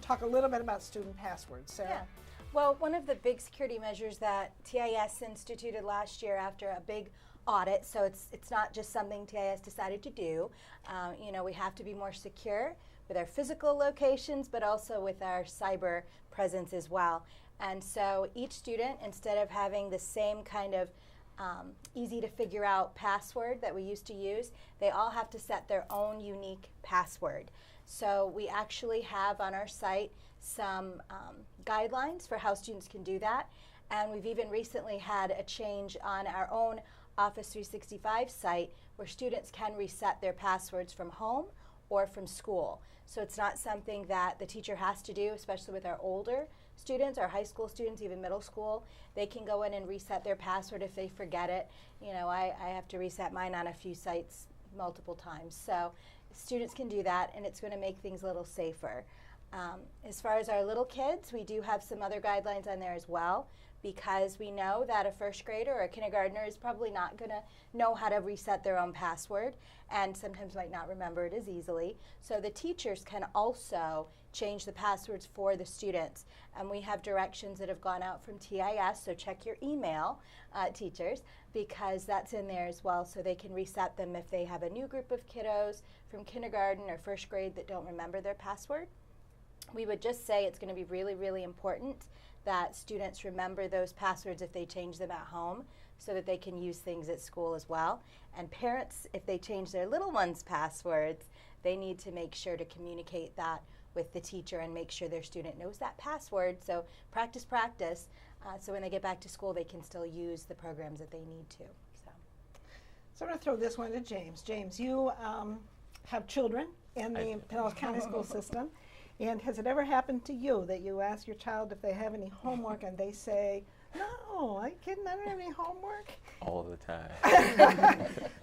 talk a little bit about student passwords. Sarah? Yeah. Well, one of the big security measures that TIS instituted last year after a big audit, so it's not just something TIS decided to do. You know, we have to be more secure with our physical locations, but also with our cyber presence as well. And so each student, instead of having the same kind of easy to figure out password that we used to use, they all have to set their own unique password. So we actually have on our site some guidelines for how students can do that. And we've even recently had a change on our own Office 365 site where students can reset their passwords from home or from school. So it's not something that the teacher has to do, especially with our older students, our high school students, even middle school. They can go in and reset their password if they forget it. You know, I have to reset mine on a few sites multiple times. So students can do that, and it's going to make things a little safer. As far as our little kids, we do have some other guidelines on there as well, because we know that a first grader or a kindergartner is probably not going to know how to reset their own password and sometimes might not remember it as easily. So the teachers can also change the passwords for the students. And we have directions that have gone out from TIS, so check your email, teachers, because that's in there as well, so they can reset them if they have a new group of kiddos from kindergarten or first grade that don't remember their password. We would just say it's going to be really, really important that students remember those passwords if they change them at home so that they can use things at school as well. And parents, if they change their little ones' passwords, they need to make sure to communicate that with the teacher and make sure their student knows that password. So practice, practice, so when they get back to school they can still use the programs that they need to. So I'm going to throw this one to James. James, you have children in the Pinellas County school system. And has it ever happened to you that you ask your child if they have any homework and they say, no, I don't have any homework? All the time.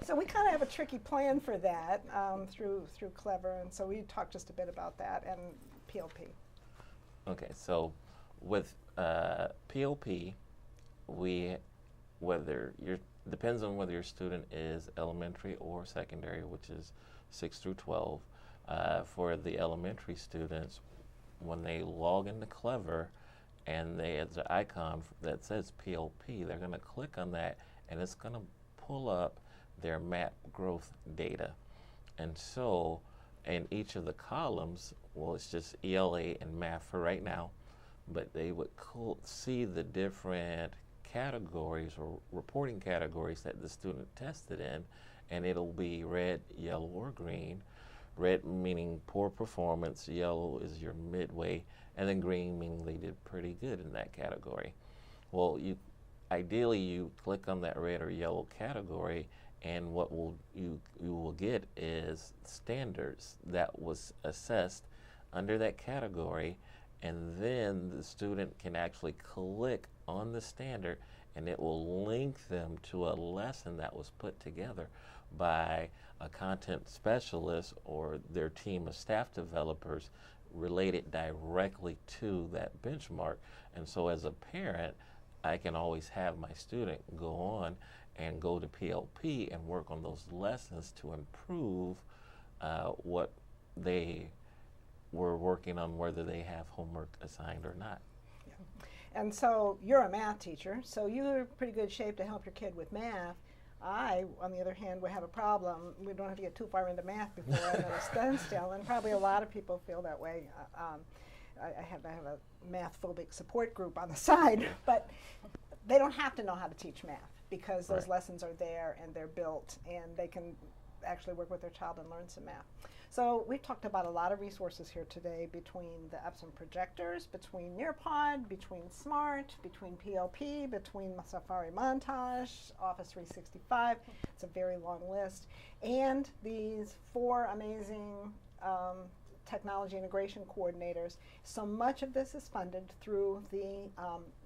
So we kind of have a tricky plan for that through Clever, and so we talked just a bit about that and PLP. Okay, so with PLP, depends on whether your student is elementary or secondary, which is 6 through 12. For the elementary students, when they log into Clever and there's an icon that says PLP, they're going to click on that and it's going to pull up their map growth data. And so in each of the columns, well, it's just ELA and math for right now, but they would see the different categories or reporting categories that the student tested in, and it'll be red, yellow, or green. Red meaning poor performance, yellow is your midway, and then green meaning they did pretty good in that category. Well, ideally you click on that red or yellow category, and what you will get is standards that was assessed under that category, and then the student can actually click on the standard and it will link them to a lesson that was put together by a content specialist or their team of staff developers related directly to that benchmark. And so as a parent, I can always have my student go on and go to PLP and work on those lessons to improve what they were working on, whether they have homework assigned or not. Yeah. And so you're a math teacher, so you're in pretty good shape to help your kid with math. I, on the other hand, would have a problem. We don't have to get too far into math before I'm at a standstill, and probably a lot of people feel that way. I have a math-phobic support group on the side, but they don't have to know how to teach math because those lessons are there and they're built, and they can actually work with their child and learn some math. So we've talked about a lot of resources here today between the Epson projectors, between Nearpod, between Smart, between PLP, between Safari Montage, Office 365. It's a very long list. And these 4 amazing technology integration coordinators. So much of this is funded through the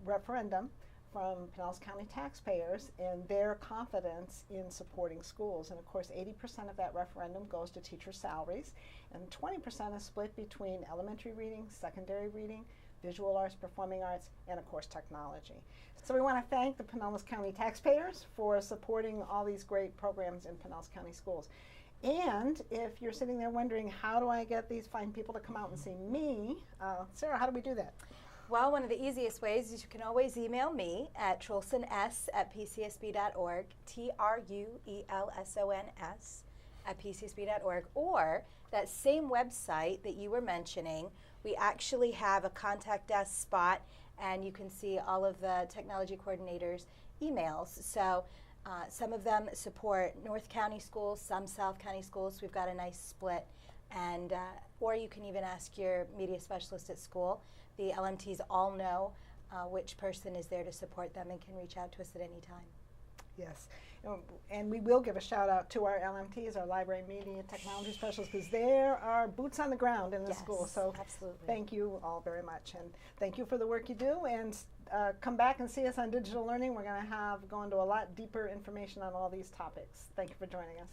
referendum from Pinellas County taxpayers and their confidence in supporting schools. And of course, 80% of that referendum goes to teacher salaries, and 20% is split between elementary reading, secondary reading, visual arts, performing arts, and of course, technology. So we want to thank the Pinellas County taxpayers for supporting all these great programs in Pinellas County schools. And if you're sitting there wondering, how do I get these fine people to come out and see me? Sarah, how do we do that? Well, one of the easiest ways is you can always email me at trulsons@pcsb.org, TRUELSONS@pcsb.org, or that same website that you were mentioning, we actually have a contact us spot, and you can see all of the technology coordinators' emails. So some of them support North County schools, some South County schools. We've got a nice split. And or you can even ask your media specialist at school. The LMTs all know which person is there to support them and can reach out to us at any time. Yes, and we will give a shout out to our LMTs, our library media technology specialists, because there are boots on the ground in the school. So absolutely. Thank you all very much, and thank you for the work you do. And come back and see us on Digital Learning. We're going to go into a lot deeper information on all these topics. Thank you for joining us.